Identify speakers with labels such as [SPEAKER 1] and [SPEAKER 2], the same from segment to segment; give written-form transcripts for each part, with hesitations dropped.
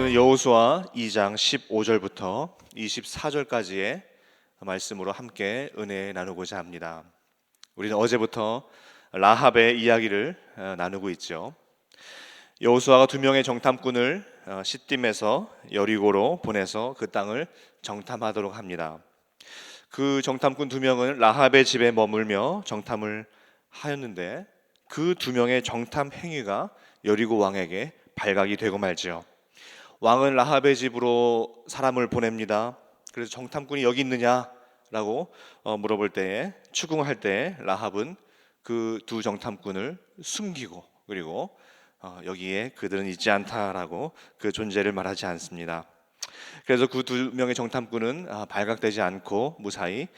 [SPEAKER 1] 오늘 여호수아 2장 15절부터 24절까지의 말씀으로 함께 은혜 나누고자 합니다. 우리는 어제부터 라합의 이야기를 나누고 있죠. 여호수아가 두 명의 정탐꾼을 시딤에서 여리고로 보내서 그 땅을 정탐하도록 합니다. 그 정탐꾼 두 명은 라합의 집에 머물며 정탐을 하였는데 그 두 명의 정탐 행위가 여리고 왕에게 발각이 되고 말지요. 왕은 라합의 집으로 사람을 보냅니다. 그래서 정탐꾼이 여기 있느냐라고 물어볼 때에, 추궁할 때에 라합은 그 두 정탐꾼을 숨기고, 그리고 여기에 그들은 있지 않다라고 그 존재를 말하지 않습니다. 그래서 그 두 명의 정탐꾼은 발각되지 않고 무사히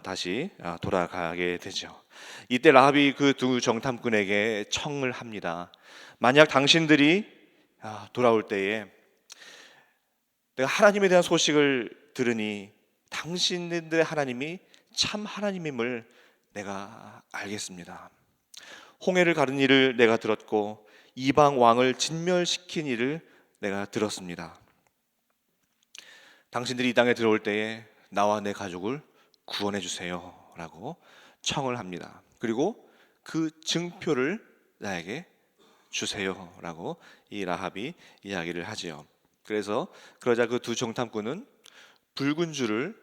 [SPEAKER 1] 다시 돌아가게 되죠. 이때 라합이 그 두 정탐꾼에게 청을 합니다. 만약 당신들이 돌아올 때에 내가 하나님에 대한 소식을 들으니 당신들의 하나님이 참 하나님임을 내가 알겠습니다. 홍해를 가른 일을 내가 들었고 이방 왕을 진멸시킨 일을 내가 들었습니다. 당신들이 이 땅에 들어올 때에 나와 내 가족을 구원해 주세요 라고 청을 합니다. 그리고 그 증표를 나에게 주세요 라고 이 라합이 이야기를 하지요. 그러자 그 두 정탐꾼은 붉은 줄을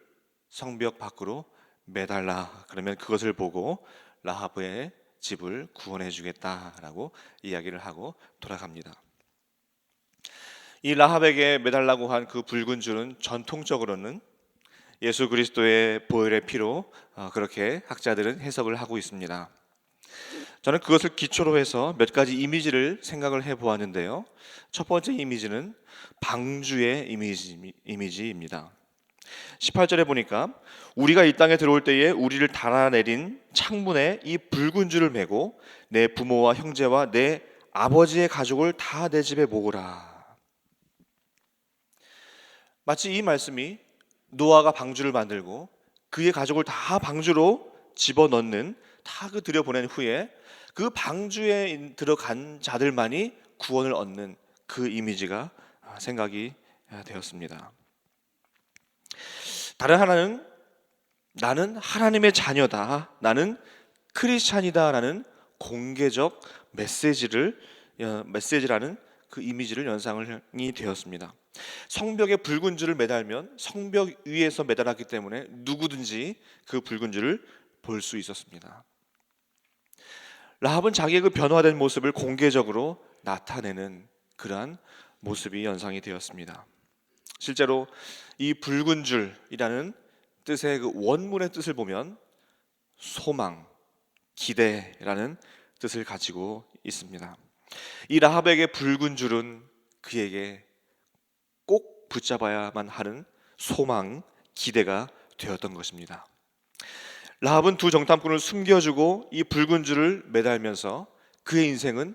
[SPEAKER 1] 성벽 밖으로 매달라, 그러면 그것을 보고 라합의 집을 구원해 주겠다라고 이야기를 하고 돌아갑니다. 이 라합에게 매달라고 한 그 붉은 줄은 전통적으로는 예수 그리스도의 보혈의 피로 그렇게 학자들은 해석을 하고 있습니다. 저는 그것을 기초로 해서 몇 가지 이미지를 생각을 해보았는데요. 첫 번째 이미지는 방주의 이미지입니다. 18절에 보니까 우리가 이 땅에 들어올 때에 우리를 달아내린 창문에 이 붉은 줄을 메고 내 부모와 형제와 내 아버지의 가족을 다 내 집에 모으라. 마치 이 말씀이 노아가 방주를 만들고 그의 가족을 다 방주로 집어넣는, 다 그 들여보낸 후에 그 방주에 들어간 자들만이 구원을 얻는 그 이미지가 생각이 되었습니다. 다른 하나는 나는 하나님의 자녀다, 나는 크리스찬이다 라는 공개적 메시지라는 그 이미지를 연상이 되었습니다. 성벽에 붉은 줄을 매달면 성벽 위에서 매달았기 때문에 누구든지 그 붉은 줄을 볼 수 있었습니다. 라합은 자기의 그 변화된 모습을 공개적으로 나타내는 그러한 모습이 연상이 되었습니다. 실제로 이 붉은 줄이라는 뜻의 그 원문의 뜻을 보면 소망, 기대라는 뜻을 가지고 있습니다. 이 라합에게 붉은 줄은 그에게 꼭 붙잡아야만 하는 소망, 기대가 되었던 것입니다. 라합은 두 정탐꾼을 숨겨주고 이 붉은 줄을 매달면서 그의 인생은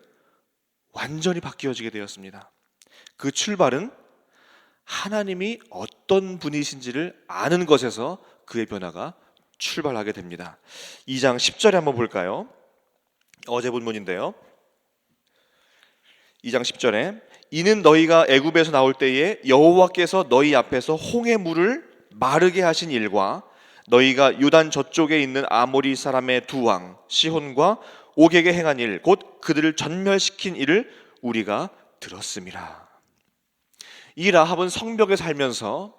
[SPEAKER 1] 완전히 바뀌어지게 되었습니다. 그 출발은 하나님이 어떤 분이신지를 아는 것에서 그의 변화가 출발하게 됩니다. 2장 10절에 한번 볼까요? 어제 본문인데요. 2장 10절에 이는 너희가 애굽에서 나올 때에 여호와께서 너희 앞에서 홍해 물을 마르게 하신 일과 너희가 요단 저쪽에 있는 아모리 사람의 두 왕 시혼과 옥에게 행한 일, 곧 그들을 전멸시킨 일을 우리가 들었음이라. 이 라합은 성벽에 살면서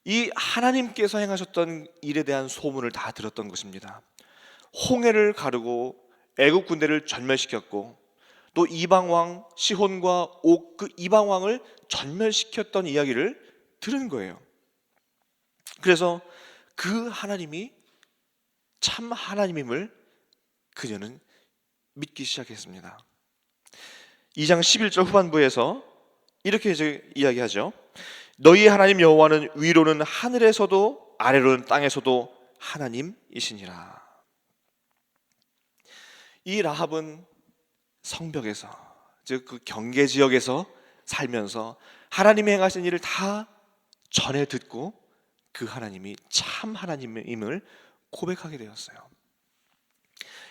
[SPEAKER 1] 이 하나님께서 행하셨던 일에 대한 소문을 다 들었던 것입니다. 홍해를 가르고 애굽 군대를 전멸시켰고 또 이방 왕 시혼과 옥, 그 이방 왕을 전멸시켰던 이야기를 들은 거예요. 그래서 그 하나님이 참 하나님임을 그녀는 믿기 시작했습니다. 2장 11절 후반부에서 이렇게 이제 이야기하죠. 너희의 하나님 여호와는 위로는 하늘에서도 아래로는 땅에서도 하나님이시니라. 이 라합은 성벽에서, 즉 그 경계 지역에서 살면서 하나님이 행하신 일을 다 전해 듣고 그 하나님이 참 하나님임을 고백하게 되었어요.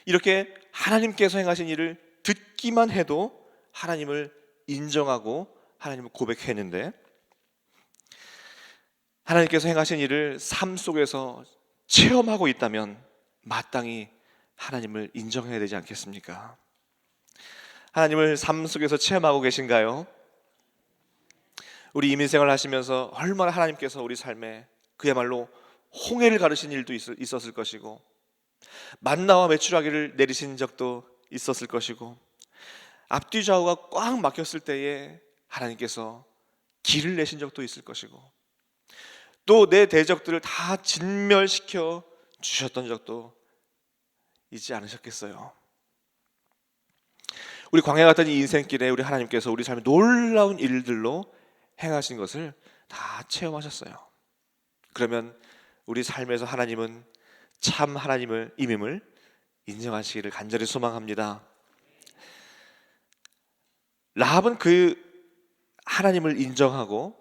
[SPEAKER 1] 이렇게 하나님께서 행하신 일을 듣기만 해도 하나님을 인정하고 하나님을 고백했는데, 하나님께서 행하신 일을 삶 속에서 체험하고 있다면 마땅히 하나님을 인정해야 되지 않겠습니까? 하나님을 삶 속에서 체험하고 계신가요? 우리 이민생활 하시면서 얼마나 하나님께서 우리 삶에 그야말로 홍해를 가르신 일도 있었을 것이고, 만나와 메추라기를 내리신 적도 있었을 것이고, 앞뒤 좌우가 꽉 막혔을 때에 하나님께서 길을 내신 적도 있을 것이고, 또 내 대적들을 다 진멸시켜 주셨던 적도 있지 않으셨겠어요? 우리 광야 같은 이 인생길에 우리 하나님께서 우리 삶에 놀라운 일들로 행하신 것을 다 체험하셨어요. 그러면 우리 삶에서 하나님은 참 하나님을 임임을 인정하시기를 간절히 소망합니다. 라합은 그 하나님을 인정하고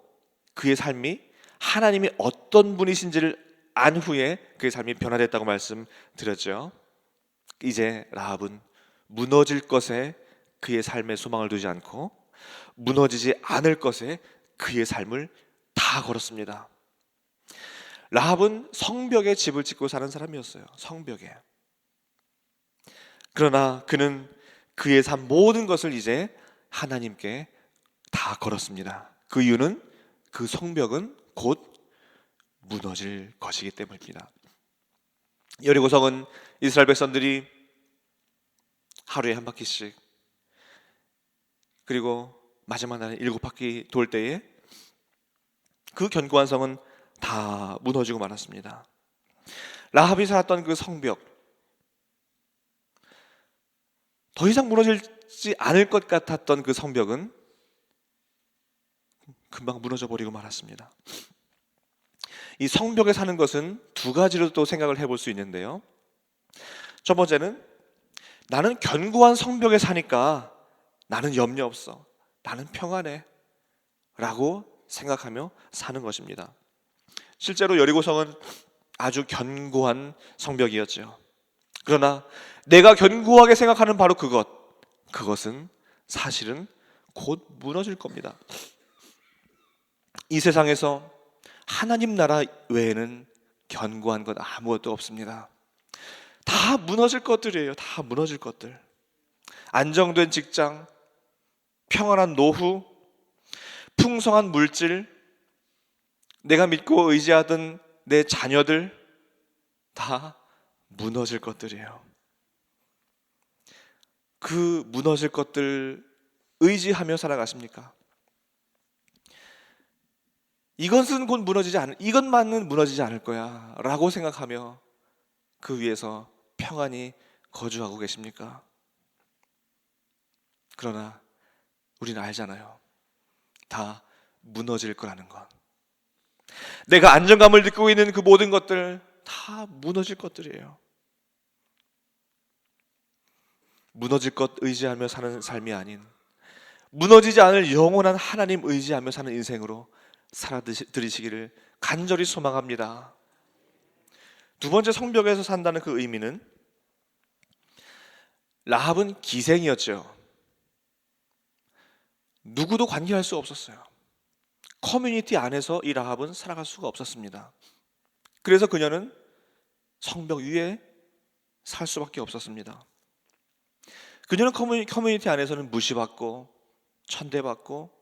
[SPEAKER 1] 그의 삶이 하나님이 어떤 분이신지를 안 후에 그의 삶이 변화됐다고 말씀드렸죠. 이제 라합은 무너질 것에 그의 삶에 소망을 두지 않고 무너지지 않을 것에 그의 삶을 다 걸었습니다. 라합은 성벽에 집을 짓고 사는 사람이었어요. 성벽에. 그러나 그는 그의 삶 모든 것을 이제 하나님께 다 걸었습니다. 그 이유는 그 성벽은 곧 무너질 것이기 때문입니다. 여리고성은 이스라엘 백성들이 하루에 한 바퀴씩, 그리고 마지막 날에 7바퀴 돌 때에 그 견고한 성은 다 무너지고 말았습니다. 라합이 살았던 그 성벽, 더 이상 무너지지 않을 것 같았던 그 성벽은 금방 무너져 버리고 말았습니다. 이 성벽에 사는 것은 두 가지로 또 생각을 해볼 수 있는데요. 첫 번째는 나는 견고한 성벽에 사니까 나는 염려 없어, 나는 평안해 라고 생각하며 사는 것입니다. 실제로 여리고성은 아주 견고한 성벽이었죠. 그러나 내가 견고하게 생각하는 바로 그것은 사실은 곧 무너질 겁니다. 이 세상에서 하나님 나라 외에는 견고한 것 아무것도 없습니다. 다 무너질 것들이에요. 다 무너질 것들. 안정된 직장, 평안한 노후, 풍성한 물질, 내가 믿고 의지하던 내 자녀들, 다 무너질 것들이에요. 그 무너질 것들 의지하며 살아가십니까? 이것은 곧 이것만은 무너지지 않을 거야 라고 생각하며 그 위에서 평안히 거주하고 계십니까? 그러나 우리는 알잖아요. 다 무너질 거라는 것. 내가 안정감을 느끼고 있는 그 모든 것들 다 무너질 것들이에요. 무너질 것 의지하며 사는 삶이 아닌 무너지지 않을 영원한 하나님 의지하며 사는 인생으로 살아들이시기를 간절히 소망합니다. 두 번째, 성벽에서 산다는 그 의미는 라합은 기생이었죠. 누구도 관계할 수 없었어요. 커뮤니티 안에서 이 라합은 살아갈 수가 없었습니다. 그래서 그녀는 성벽 위에 살 수밖에 없었습니다. 그녀는 커뮤니티 안에서는 무시받고 천대받고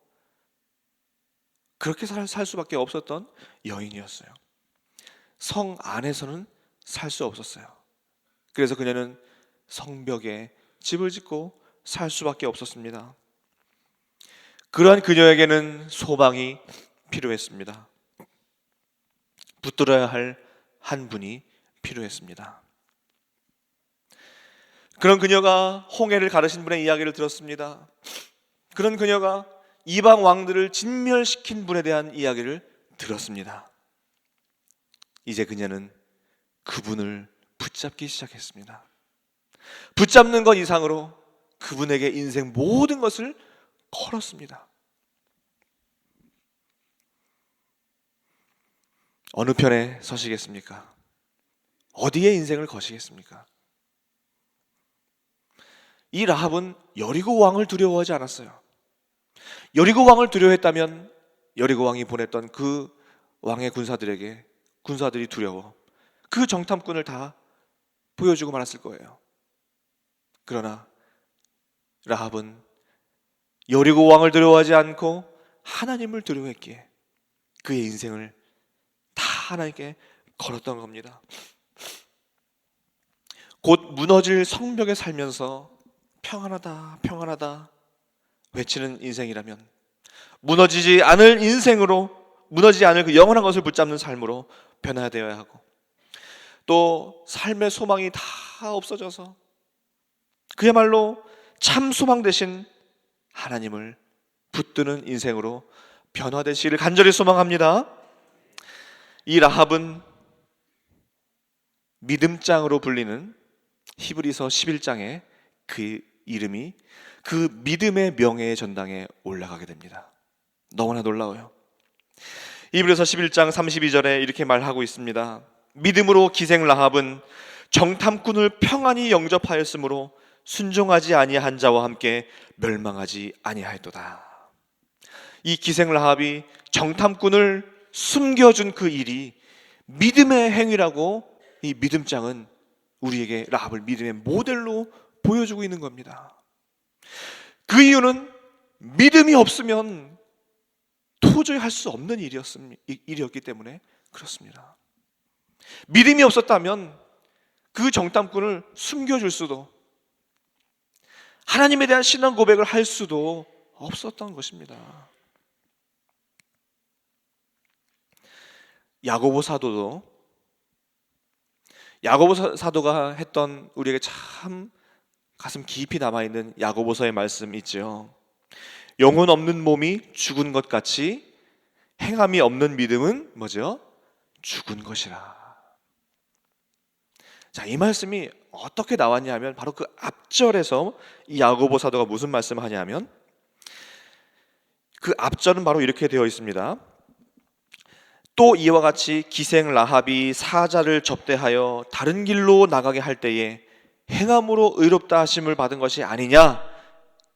[SPEAKER 1] 그렇게 살 수밖에 없었던 여인이었어요. 성 안에서는 살 수 없었어요. 그래서 그녀는 성벽에 집을 짓고 살 수밖에 없었습니다. 그러한 그녀에게는 소망이 필요했습니다. 붙들어야 할 한 분이 필요했습니다. 그런 그녀가 홍해를 가르신 분의 이야기를 들었습니다. 그런 그녀가 이방 왕들을 진멸시킨 분에 대한 이야기를 들었습니다. 이제 그녀는 그분을 붙잡기 시작했습니다. 붙잡는 것 이상으로 그분에게 인생 모든 것을 걸었습니다. 어느 편에 서시겠습니까? 어디에 인생을 거시겠습니까? 이 라합은 여리고 왕을 두려워하지 않았어요. 여리고 왕을 두려워했다면 여리고 왕이 보냈던 그 왕의 군사들이 두려워 그 정탐꾼을 다 보여주고 말았을 거예요. 그러나 라합은 여리고 왕을 두려워하지 않고 하나님을 두려워했기에 그의 인생을 다 하나님께 걸었던 겁니다. 곧 무너질 성벽에 살면서 평안하다 평안하다 외치는 인생이라면 무너지지 않을 인생으로, 무너지지 않을 그 영원한 것을 붙잡는 삶으로 변화되어야 하고, 또 삶의 소망이 다 없어져서 그야말로 참 소망 대신 하나님을 붙드는 인생으로 변화되시기를 간절히 소망합니다. 이 라합은 믿음장으로 불리는 히브리서 11장에 그 이름이 그 믿음의 명예의 전당에 올라가게 됩니다. 너무나 놀라워요. 히브리서 11장 32절에 이렇게 말하고 있습니다. 믿음으로 기생 라합은 정탐꾼을 평안히 영접하였으므로 순종하지 아니한 자와 함께 멸망하지 아니하였도다. 이 기생 라합이 정탐꾼을 숨겨준 그 일이 믿음의 행위라고 이 믿음장은 우리에게 라합을 믿음의 모델로 보여주고 있는 겁니다. 그 이유는 믿음이 없으면 도저히 할 수 없는 일이었기 때문에 그렇습니다. 믿음이 없었다면 그 정탐꾼을 숨겨줄 수도, 하나님에 대한 신앙 고백을 할 수도 없었던 것입니다. 야고보 사도가 했던 우리에게 참 가슴 깊이 남아있는 야고보서의 말씀 있죠. 영혼 없는 몸이 죽은 것 같이 행함이 없는 믿음은 뭐죠? 죽은 것이라. 자, 이 말씀이 어떻게 나왔냐 하면 바로 그 앞절에서 이 야고보 사도가 무슨 말씀을 하냐면, 그 앞절은 바로 이렇게 되어 있습니다. 또 이와 같이 기생 라합이 사자를 접대하여 다른 길로 나가게 할 때에 행함으로 의롭다 하심을 받은 것이 아니냐.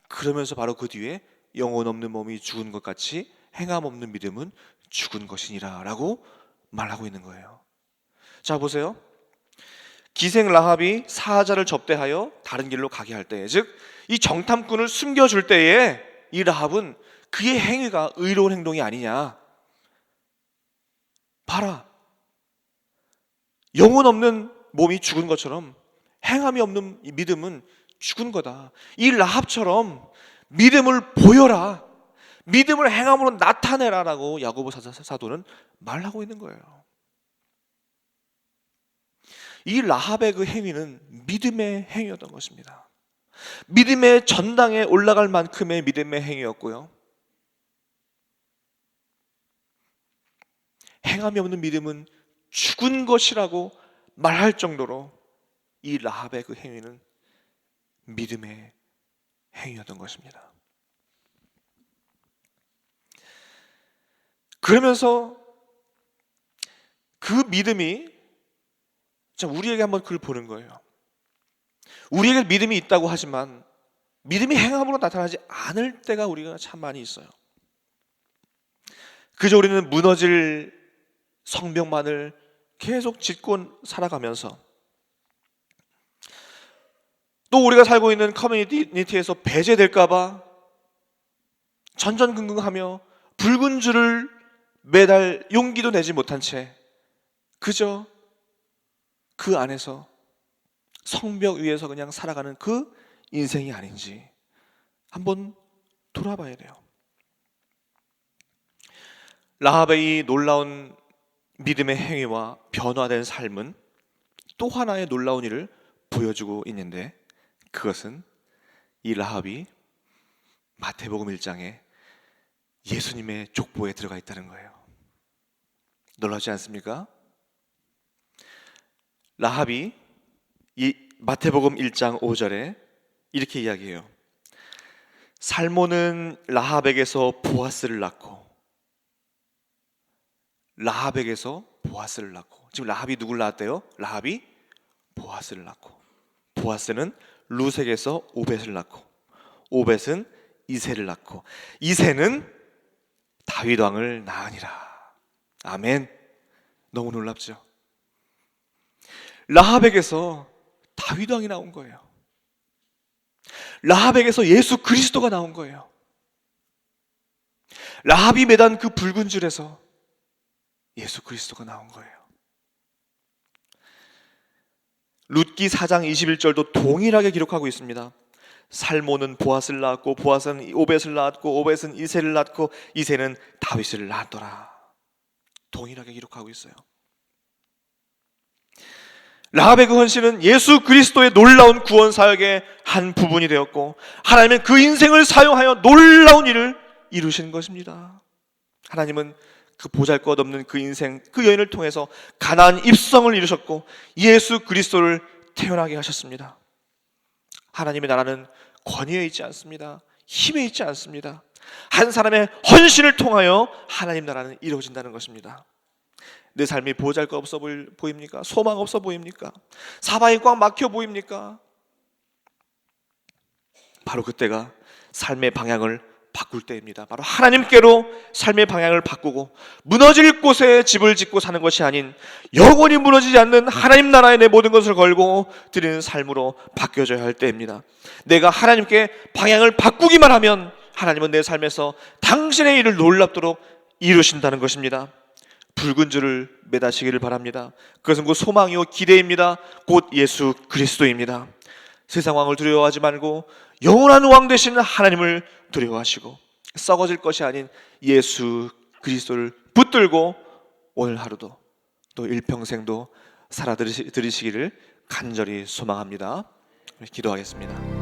[SPEAKER 1] 그러면서 바로 그 뒤에 영혼 없는 몸이 죽은 것 같이 행함 없는 믿음은 죽은 것이니라 라고 말하고 있는 거예요. 자, 보세요. 기생 라합이 사자를 접대하여 다른 길로 가게 할 때에, 즉 이 정탐꾼을 숨겨줄 때에 이 라합은 그의 행위가 의로운 행동이 아니냐. 봐라, 영혼 없는 몸이 죽은 것처럼 행함이 없는 믿음은 죽은 거다. 이 라합처럼 믿음을 보여라, 믿음을 행함으로 나타내라 라고 야고보 사도는 말하고 있는 거예요. 이 라합의 그 행위는 믿음의 행위였던 것입니다. 믿음의 전당에 올라갈 만큼의 믿음의 행위였고요, 행함이 없는 믿음은 죽은 것이라고 말할 정도로 이 라합의 그 행위는 믿음의 행위였던 것입니다. 그러면서 그 믿음이, 자, 우리에게 한번 그걸 보는 거예요. 우리에게 믿음이 있다고 하지만 믿음이 행함으로 나타나지 않을 때가 우리가 참 많이 있어요. 그저 우리는 무너질 성벽만을 계속 짓고 살아가면서, 또 우리가 살고 있는 커뮤니티에서 배제될까봐 전전긍긍하며 붉은 줄을 매달 용기도 내지 못한 채 그저 그 안에서 성벽 위에서 그냥 살아가는 그 인생이 아닌지 한번 돌아봐야 돼요. 라합의 이 놀라운 믿음의 행위와 변화된 삶은 또 하나의 놀라운 일을 보여주고 있는데, 그것은 이 라합이 마태복음 1장에 예수님의 족보에 들어가 있다는 거예요. 놀라지 않습니까? 라합이 이 마태복음 1장 5절에 이렇게 이야기해요. 살몬은 라합에게서 보아스를 낳고, 지금 라합이 누굴 낳았대요? 라합이 보아스를 낳고, 보아스는 루색에서 오벳을 낳고, 오벳은 이새를 낳고 이새는 다윗 왕을 낳으니라. 아멘. 너무 놀랍죠? 라합에게서 다윗 왕이 나온 거예요. 라합에게서 예수 그리스도가 나온 거예요. 라합이 매단 그 붉은 줄에서 예수 그리스도가 나온 거예요. 룻기 4장 21절도 동일하게 기록하고 있습니다. 살모는 보앗을 낳았고 보앗은 오벳을 낳았고 오벳은 이새를 낳고 이새는 다윗을 낳았더라. 동일하게 기록하고 있어요. 라합의 그 헌신은 예수 그리스도의 놀라운 구원 사역의 한 부분이 되었고 하나님은 그 인생을 사용하여 놀라운 일을 이루신 것입니다. 하나님은 그 보잘것없는 그 인생, 그 여인을 통해서 가나안 입성을 이루셨고 예수 그리스도를 태어나게 하셨습니다. 하나님의 나라는 권위에 있지 않습니다. 힘에 있지 않습니다. 한 사람의 헌신을 통하여 하나님 나라는 이루어진다는 것입니다. 내 삶이 보잘것없어 보입니까? 소망 없어 보입니까? 사방이 꽉 막혀 보입니까? 바로 그때가 삶의 방향을 바꿀 때입니다. 바로 하나님께로 삶의 방향을 바꾸고 무너질 곳에 집을 짓고 사는 것이 아닌 영원히 무너지지 않는 하나님 나라에 내 모든 것을 걸고 드리는 삶으로 바뀌어져야 할 때입니다. 내가 하나님께 방향을 바꾸기만 하면 하나님은 내 삶에서 당신의 일을 놀랍도록 이루신다는 것입니다. 붉은 줄을 매다시기를 바랍니다. 그것은 곧 소망이요 기대입니다. 곧 예수 그리스도입니다. 세상 왕을 두려워하지 말고 영원한 왕 되시는 하나님을 두려워하시고 썩어질 것이 아닌 예수 그리스도를 붙들고 오늘 하루도 또 일평생도 살아들으시기를 간절히 소망합니다. 기도하겠습니다.